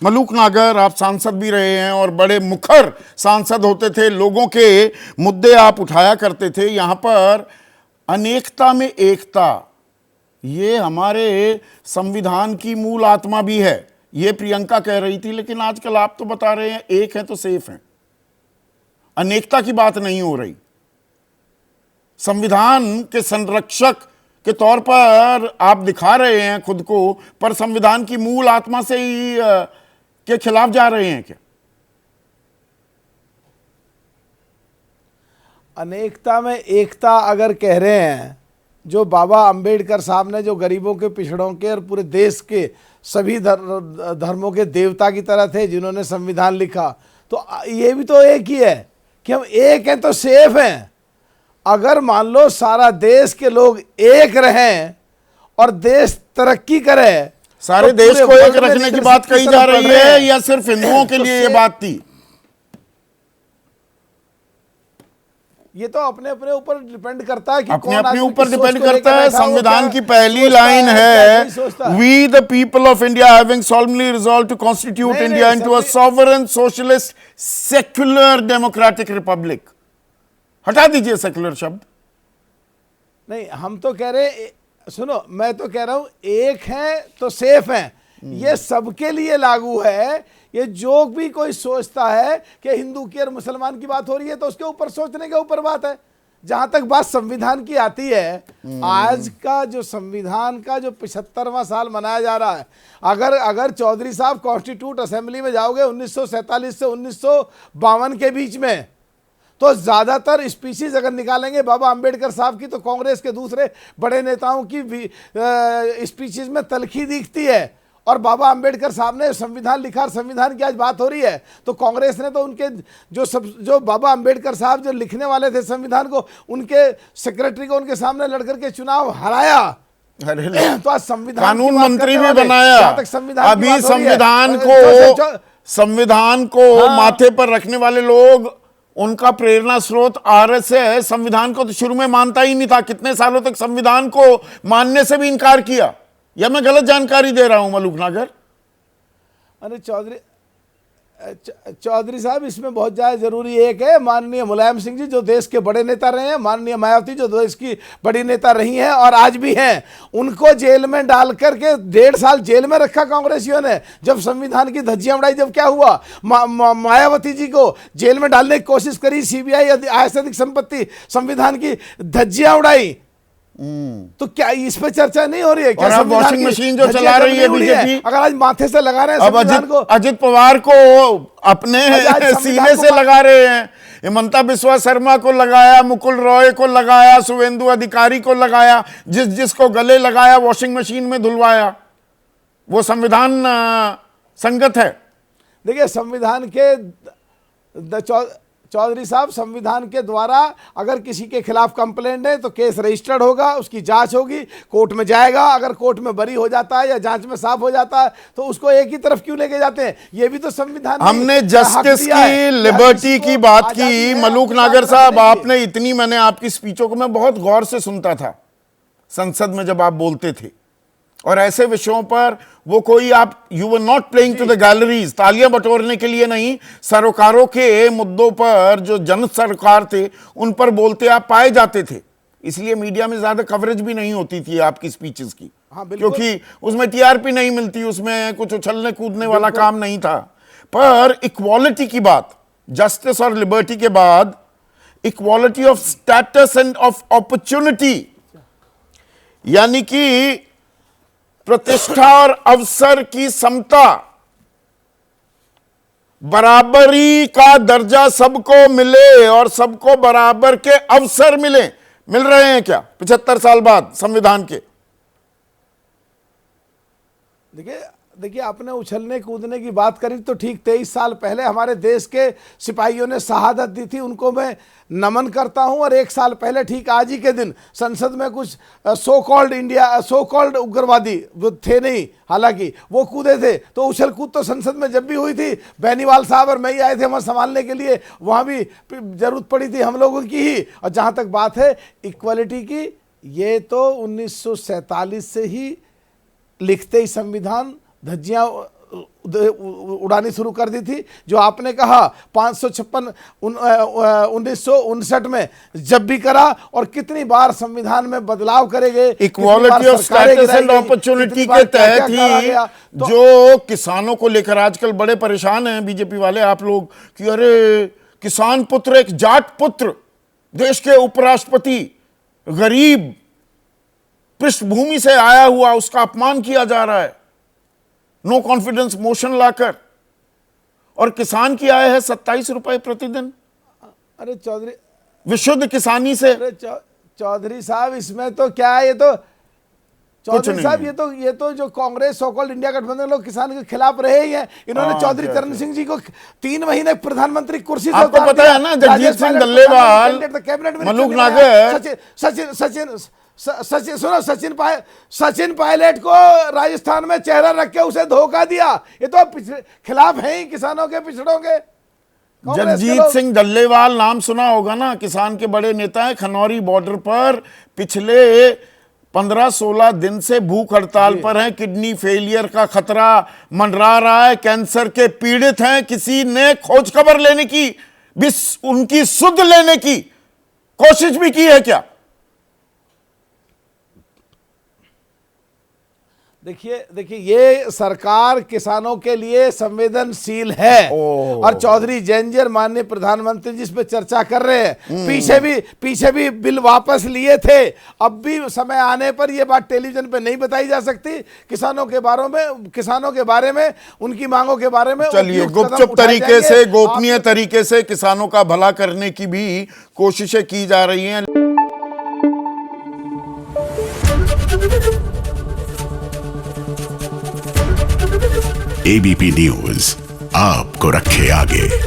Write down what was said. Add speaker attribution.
Speaker 1: मलूक नागर, आप सांसद भी रहे हैं और बड़े मुखर सांसद होते थे, लोगों के मुद्दे आप उठाया करते थे। यहां पर अनेकता में एकता, ये हमारे संविधान की मूल आत्मा भी है, ये प्रियंका कह रही थी। लेकिन आजकल आप तो बता रहे हैं एक है तो सेफ है, अनेकता की बात नहीं हो रही। संविधान के संरक्षक के तौर पर आप दिखा रहे हैं खुद को, पर संविधान की मूल आत्मा से ही के खिलाफ जा रहे हैं क्या?
Speaker 2: अनेकता में एकता अगर कह रहे हैं, जो बाबा अंबेडकर साहब ने जो गरीबों के, पिछड़ों के और पूरे देश के सभी धर्मों के देवता की तरह थे, जिन्होंने संविधान लिखा, तो ये भी तो एक ही है कि हम एक हैं तो सेफ हैं। अगर मान लो सारा देश के लोग एक रहें और देश तरक्की करे,
Speaker 1: सारे
Speaker 2: तो
Speaker 1: देश को एक रखने की बात कही जा रही है या सिर्फ हिंदुओं के लिए ये बात थी?
Speaker 2: ये तो अपने अपने ऊपर डिपेंड करता है कि
Speaker 1: अपने अपने ऊपर डिपेंड करता है। संविधान की पहली लाइन है, we the people of India having solemnly resolved to constitute India into a sovereign socialist secular democratic republic। हटा दीजिए सेक्युलर शब्द।
Speaker 2: नहीं, हम तो कह रहे, सुनो, मैं तो कह रहा हूं एक है तो सेफ है, ये सबके लिए लागू है। ये जो भी कोई सोचता है कि हिंदू की और मुसलमान की बात हो रही है, तो उसके ऊपर सोचने के ऊपर बात है। जहां तक बात संविधान की आती है, आज का जो संविधान का जो 75वां साल मनाया जा रहा है, अगर चौधरी साहब कॉन्स्टिट्यूट असेंबली में जाओगे 1947 से 1952 के बीच में, तो ज्यादातर स्पीशीज अगर निकालेंगे बाबा अंबेडकर साहब की, तो कांग्रेस के दूसरे बड़े नेताओं की स्पीशीज में तलखी दिखती है। और बाबा अंबेडकर साहब ने संविधान लिखा, और संविधान की आज बात हो रही है, तो कांग्रेस ने तो उनके जो बाबा अंबेडकर साहब जो लिखने वाले थे संविधान को, उनके सेक्रेटरी को उनके सामने लड़कर के चुनाव हराया। तो आज संविधान
Speaker 1: कानून मंत्री भी बनाया। अभी संविधान को माथे पर रखने वाले लोग, उनका प्रेरणा स्रोत आरएसएस संविधान को तो शुरू में मानता ही नहीं था। कितने सालों तक संविधान को मानने से भी इनकार किया। या मैं गलत जानकारी दे रहा हूं मलूक नागर?
Speaker 2: अरे चौधरी साहब, इसमें बहुत ज्यादा जरूरी एक है, माननीय मुलायम सिंह जी जो देश के बड़े नेता रहे हैं, माननीय मायावती जो देश की बड़ी नेता रही हैं और आज भी हैं, उनको जेल में डाल करके 1.5 साल जेल में रखा कांग्रेसियों ने। जब संविधान की धज्जियां उड़ाई, जब क्या हुआ, मायावती जी को जेल में डालने की कोशिश करी, सीबीआई आय से अधिक संपत्ति, संविधान की धज्जियां उड़ाई, तो क्या इस पे चर्चा नहीं हो रही है? क्या
Speaker 1: वॉशिंग मशीन जो चला रही है बीजेपी,
Speaker 2: अगर आज माथे से लगा रहे हैं संविधान को,
Speaker 1: अजित पवार को अपने सीने से लगा रहे हैं, हिमंता बिस्वा शर्मा को लगाया, मुकुल रॉय को लगाया, शुभेंदु अधिकारी को लगाया, जिसको गले लगाया वॉशिंग मशीन में धुलवाया, वो संविधान संगत है? देखिए,
Speaker 2: संविधान के चौधरी साहब, संविधान के द्वारा अगर किसी के खिलाफ कंप्लेंट है तो केस रजिस्टर्ड होगा, उसकी जांच होगी, कोर्ट में जाएगा। अगर कोर्ट में बरी हो जाता है या जांच में साफ हो जाता है, तो उसको एक ही तरफ क्यों लेके जाते हैं? ये भी तो संविधान,
Speaker 1: हमने जस्टिस की, लिबर्टी की बात की। मलूक नागर साहब, आपने इतनी, मैंने आपकी स्पीचों को मैं बहुत गौर से सुनता था संसद में जब आप बोलते थे, और ऐसे विषयों पर वो कोई आप, you were not playing to the galleries, तालियां बटोरने के लिए नहीं, सरोकारों के मुद्दों पर, जो जन सरोकार थे उन पर बोलते आप पाए जाते थे। इसलिए मीडिया में ज्यादा कवरेज भी नहीं होती थी आपकी स्पीचेस की, क्योंकि उसमें टीआरपी नहीं मिलती, उसमें कुछ उछलने कूदने वाला काम नहीं था। पर इक्वालिटी की बात, जस्टिस और लिबर्टी के बाद equality of status end of opportunity, यानी कि प्रतिष्ठा और अवसर की समता, बराबरी का दर्जा सबको मिले और सबको बराबर के अवसर मिले, मिल रहे हैं क्या 75 साल बाद संविधान के?
Speaker 2: देखिए, आपने उछलने कूदने की बात करी तो ठीक, 23 साल पहले हमारे देश के सिपाहियों ने शहादत दी थी, उनको मैं नमन करता हूं। और 1 साल पहले ठीक आज ही के दिन संसद में कुछ सो कॉल्ड उग्रवादी थे नहीं, हालांकि वो कूदे थे, तो उछल कूद तो संसद में जब भी हुई थी, बेनीवाल साहब और मैं ही आए थे वहां संभालने के लिए, वहां भी जरूरत पड़ी थी हम लोगों की ही। और जहां तक बात है इक्वालिटी की, ये तो 1947 से ही लिखते ही संविधान धज्जियां उड़ानी शुरू कर दी थी। जो आपने कहा 556 1959 में जब भी करा, और कितनी बार संविधान में बदलाव करे गए,
Speaker 1: equality of status and opportunity के तहत ही जो किसानों को लेकर आजकल बड़े परेशान हैं बीजेपी वाले आप लोग कि अरे किसान पुत्र, एक जाट पुत्र, देश के उपराष्ट्रपति, गरीब पृष्ठभूमि से आया हुआ, उसका अपमान किया जा रहा है नो कॉन्फिडेंस मोशन लाकर, और किसान की आय है 27 रुपए प्रतिदिन।
Speaker 2: अरे चौधरी,
Speaker 1: विशुद्ध किसानी से।
Speaker 2: अरे चौधरी साहब, इसमें तो क्या है, ये तो चौधरी साहब ये तो जो कांग्रेस सो कॉल्ड इंडिया गठबंधन लोग किसान के खिलाफ रहे ही हैं। इन्होंने चौधरी चरण सिंह जी को 3 महीने प्रधानमंत्री कुर्सी से
Speaker 1: आपको पता है ना, जगजीत सिंह डल्लेवाल, मलूक नागर,
Speaker 2: सचिन पायलट को राजस्थान में चेहरा रख के उसे धोखा दिया। ये तो खिलाफ है ही किसानों के, पिछड़ों के।
Speaker 1: जगजीत सिंह डल्लेवाल नाम सुना होगा ना, किसान के बड़े नेता है। खनौरी बॉर्डर पर पिछले 15-16 दिन से भूख हड़ताल पर हैं। किडनी फेलियर का खतरा मंडरा रहा है, कैंसर के पीड़ित हैं। किसी ने खोज खबर लेने की भी, उनकी सुध लेने की कोशिश भी की है क्या?
Speaker 2: देखिए ये सरकार किसानों के लिए संवेदनशील है। और चौधरी जैंजर माननीय प्रधानमंत्री जिस पे चर्चा कर रहे हैं, पीछे भी बिल वापस लिए थे। अब भी समय आने पर यह बात टेलीविजन पे नहीं बताई जा सकती। किसानों के बारे में उनकी मांगों के बारे में
Speaker 1: चलिए गुपचुप तरीके से, गोपनीय तरीके से किसानों का भला करने की भी कोशिशें की जा रही हैं।
Speaker 3: एबीपी न्यूज आपको रखे आगे।